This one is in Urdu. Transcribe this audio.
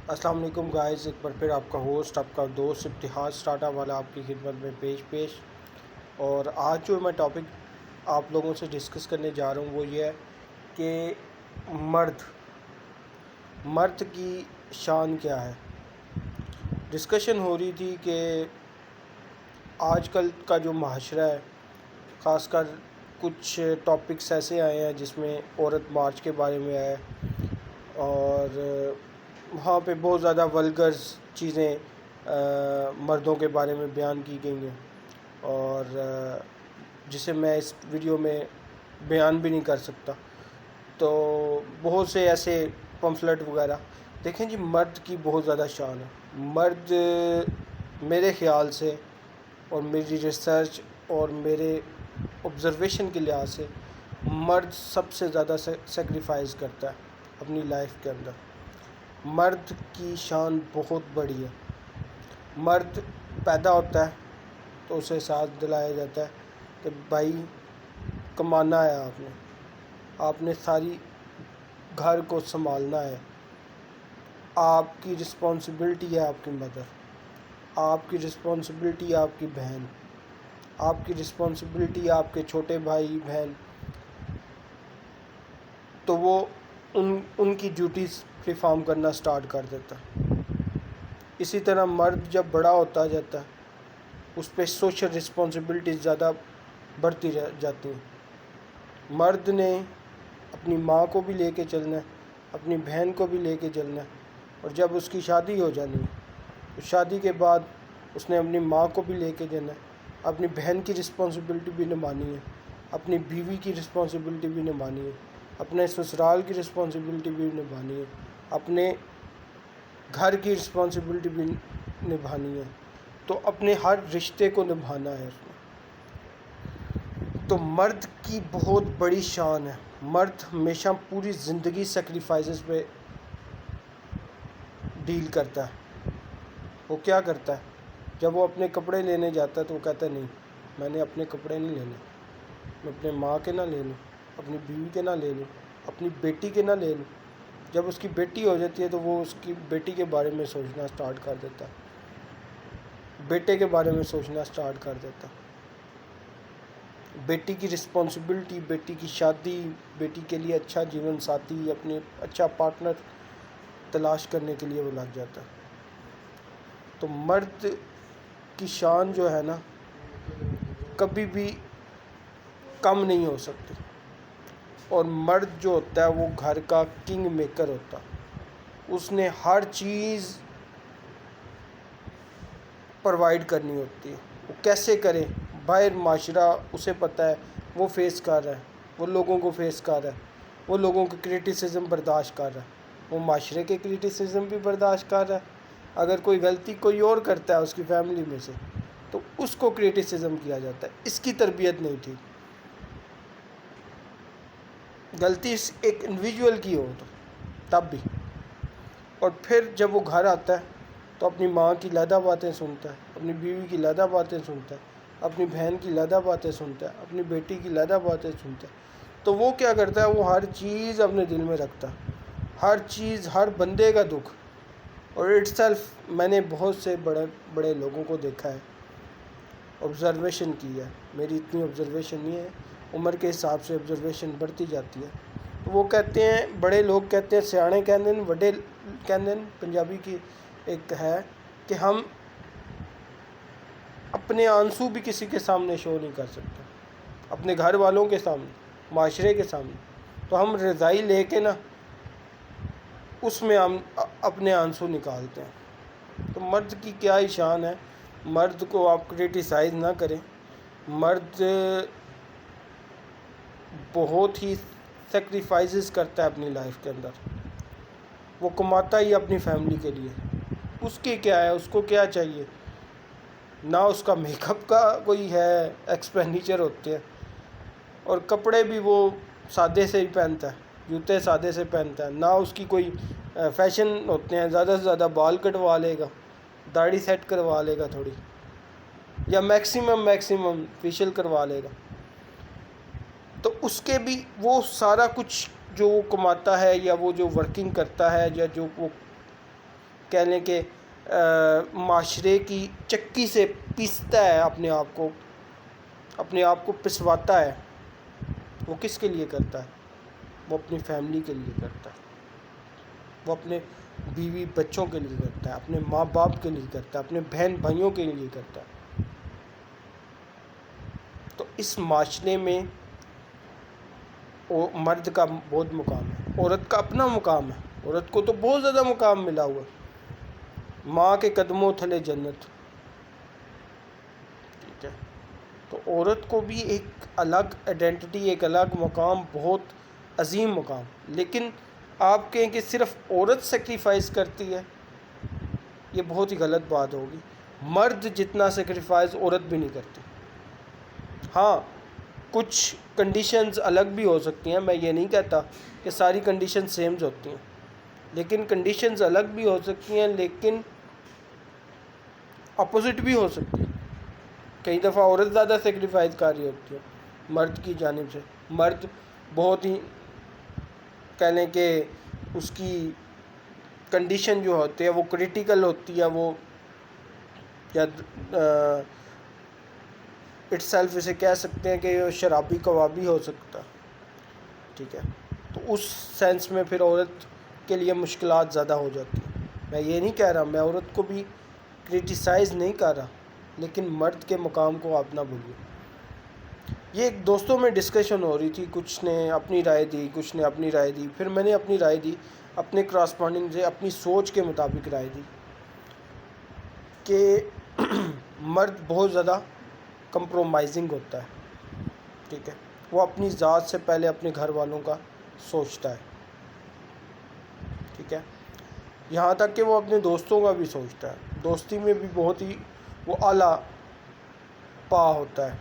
السلام علیکم گائز، ایک بار پھر آپ کا ہوسٹ، آپ کا دوست ابتہاج سٹاٹا والا آپ کی خدمت میں پیش اور آج جو میں ٹاپک آپ لوگوں سے ڈسکس کرنے جا رہا ہوں وہ یہ ہے کہ مرد کی شان کیا ہے۔ ڈسکشن ہو رہی تھی کہ آج کل کا جو معاشرہ ہے، خاص کر کچھ ٹاپکس ایسے آئے ہیں جس میں عورت مارچ کے بارے میں آیا ہے اور وہاں پہ بہت زیادہ ولگرز چیزیں مردوں کے بارے میں بیان کی گئی ہیں اور جسے میں اس ویڈیو میں بیان بھی نہیں کر سکتا۔ تو بہت سے ایسے پمفلٹ وغیرہ دیکھیں جی، مرد کی بہت زیادہ شان ہے۔ مرد میرے خیال سے اور میری ریسرچ اور میرے آبزرویشن کے لحاظ سے مرد سب سے زیادہ سیکریفائز کرتا ہے اپنی لائف کے اندر۔ مرد کی شان بہت بڑی ہے۔ مرد پیدا ہوتا ہے تو اسے احساس دلایا جاتا ہے کہ بھائی کمانا ہے، آپ نے ساری گھر کو سنبھالنا ہے، آپ کی رسپانسبلٹی ہے آپ کی مدر، آپ کی رسپانسبلٹی ہے آپ کی بہن، آپ کی رسپانسبلٹی ہے آپ کے چھوٹے بھائی بہن۔ تو وہ ان کی ڈیوٹیز پرفارم کرنا سٹارٹ کر دیتا ہے۔ اسی طرح مرد جب بڑا ہوتا جاتا ہے اس پہ سوشل رسپانسبلٹیز زیادہ بڑھتی جاتی ہیں۔ مرد نے اپنی ماں کو بھی لے کے چلنا ہے، اپنی بہن کو بھی لے کے چلنا ہے، اور جب اس کی شادی ہو جانی ہے تو شادی کے بعد اس نے اپنی ماں کو بھی لے کے جانا ہے، اپنی بہن کی رسپانسبلٹی بھی نبھانی ہے، اپنی بیوی کی رسپانسبلٹی بھی نبھانی ہے، اپنے سسرال کی رسپانسبلٹی بھی نبھانی ہے، اپنے گھر کی رسپانسبلٹی بھی نبھانی ہے، تو اپنے ہر رشتے کو نبھانا ہے اس میں۔ تو مرد کی بہت بڑی شان ہے۔ مرد ہمیشہ پوری زندگی سیکریفائسز پہ ڈیل کرتا ہے۔ وہ کیا کرتا ہے؟ جب وہ اپنے کپڑے لینے جاتا ہے تو وہ کہتا ہے نہیں، میں نے اپنے کپڑے نہیں لینے، میں اپنے ماں کے نہ لے لوں، اپنی بیوی کے نہ لے لوں، اپنی بیٹی کے نہ لے لوں۔ جب اس کی بیٹی ہو جاتی ہے تو وہ اس کی بیٹی کے بارے میں سوچنا سٹارٹ کر دیتا ہے، بیٹے کے بارے میں سوچنا سٹارٹ کر دیتا ہے، بیٹی کی رسپانسبلٹی، بیٹی کی شادی، بیٹی کے لیے اچھا جیون ساتھی، اپنے اچھا پارٹنر تلاش کرنے کے لیے وہ لگ جاتا ہے۔ تو مرد کی شان جو ہے نا کبھی بھی کم نہیں ہو سکتی، اور مرد جو ہوتا ہے وہ گھر کا کنگ میکر ہوتا ہے۔ اس نے ہر چیز پرووائڈ کرنی ہوتی ہے۔ وہ کیسے کرے؟ باہر معاشرہ اسے پتہ ہے، وہ فیس کر رہا ہے، وہ لوگوں کو فیس کر رہا ہے، وہ لوگوں کے کرٹیسزم برداشت کر رہا ہے، وہ معاشرے کے کرٹیسزم بھی برداشت کر رہا ہے۔ اگر کوئی غلطی کوئی اور کرتا ہے اس کی فیملی میں سے تو اس کو کرٹیسزم کیا جاتا ہے، اس کی تربیت نہیں تھی۔ غلطی ایک انڈیویجول کی ہو تو تب بھی، اور پھر جب وہ گھر آتا ہے تو اپنی ماں کی لیدہ باتیں سنتا ہے، اپنی بیوی کی لیدہ باتیں سنتا ہے، اپنی بہن کی لیدہ باتیں سنتا ہے، اپنی بیٹی کی لیدہ باتیں سنتا ہے۔ تو وہ کیا کرتا ہے؟ وہ ہر چیز اپنے دل میں رکھتا ہے، ہر چیز، ہر بندے کا دکھ۔ اور اٹ سیلف میں نے بہت سے بڑے بڑے لوگوں کو دیکھا ہے، آبزرویشن کی ہے۔ میری اتنی آبزرویشن نہیں ہے، عمر کے حساب سے آبزرویشن بڑھتی جاتی ہے۔ تو وہ کہتے ہیں، بڑے لوگ کہتے ہیں، سیانے کہندے ہیں، وڈے کہندے ہیں، پنجابی کی ایک ہے کہ ہم اپنے آنسو بھی کسی کے سامنے شو نہیں کر سکتے، اپنے گھر والوں کے سامنے، معاشرے کے سامنے۔ تو ہم رضائی لے کے نا اس میں ہم اپنے آنسو نکالتے ہیں۔ تو مرد کی کیا ہی شان ہے، مرد کو آپ کرٹیسائز نہ کریں۔ مرد بہت ہی سیکریفائسز کرتا ہے اپنی لائف کے اندر، وہ کماتا ہی اپنی فیملی کے لیے۔ اس کے کیا ہے، اس کو کیا چاہیے؟ نہ اس کا میک اپ کا کوئی ہے ایکسپینڈیچر ہوتے ہیں، اور کپڑے بھی وہ سادے سے ہی پہنتا ہے، جوتے سادے سے پہنتا ہے، نہ اس کی کوئی فیشن ہوتے ہیں۔ زیادہ سے زیادہ بال کٹوا لے گا، داڑھی سیٹ کروا لے گا تھوڑی، یا میکسیمم فیشیل کروا لے گا۔ تو اس کے بھی وہ سارا کچھ جو وہ کماتا ہے، یا وہ جو ورکنگ کرتا ہے، یا جو وہ کہہ لیں کہ معاشرے کی چکی سے پیستا ہے اپنے آپ کو پسواتا ہے، وہ کس کے لیے کرتا ہے؟ وہ اپنی فیملی کے لیے کرتا ہے، وہ اپنے بیوی بچوں کے لیے کرتا ہے، اپنے ماں باپ کے لیے کرتا ہے، اپنے بہن بھائیوں کے لیے کرتا ہے۔ تو اس معاشرے میں مرد کا بہت مقام ہے، عورت کا اپنا مقام ہے، عورت کو تو بہت زیادہ مقام ملا ہوا ہے، ماں کے قدموں تھلے جنت، ٹھیک ہے۔ تو عورت کو بھی ایک الگ آئیڈینٹی، ایک الگ مقام، بہت عظیم مقام، لیکن آپ کہیں کہ صرف عورت سیکریفائز کرتی ہے، یہ بہت ہی غلط بات ہوگی۔ مرد جتنا سیکریفائز عورت بھی نہیں کرتی۔ ہاں، کچھ کنڈیشنز الگ بھی ہو سکتی ہیں، میں یہ نہیں کہتا کہ ساری کنڈیشنز سیمز ہوتی ہیں، لیکن کنڈیشنز الگ بھی ہو سکتی ہیں، لیکن اپوزٹ بھی ہو سکتی ہے۔ کئی دفعہ عورت زیادہ سیکریفائز کر رہی ہوتی ہے مرد کی جانب سے، مرد بہت ہی کہہ لیں کہ اس کی کنڈیشن جو ہوتی ہے وہ کریٹیکل ہوتی ہے، وہ یا اٹ سیلف اسے کہہ سکتے ہیں کہ یہ شرابی کبابی ہو سکتا ہے، ٹھیک ہے۔ تو اس سینس میں پھر عورت کے لیے مشکلات زیادہ ہو جاتی ہیں۔ میں یہ نہیں کہہ رہا، میں عورت کو بھی کرٹیسائز نہیں کر رہا، لیکن مرد کے مقام کو آپ نہ بھولیے۔ یہ ایک دوستوں میں ڈسکشن ہو رہی تھی، کچھ نے اپنی رائے دی، کچھ نے اپنی رائے دی، پھر میں نے اپنی رائے دی، اپنے کراسپونڈنگ سے اپنی سوچ کے مطابق رائے دی کہ مرد بہت زیادہ کمپرومائزنگ ہوتا ہے، ٹھیک ہے۔ وہ اپنی ذات سے پہلے اپنے گھر والوں کا سوچتا ہے، ٹھیک ہے، یہاں تک کہ وہ اپنے دوستوں کا بھی سوچتا ہے، دوستی میں بھی بہت ہی وہ اعلیٰ پا ہوتا ہے،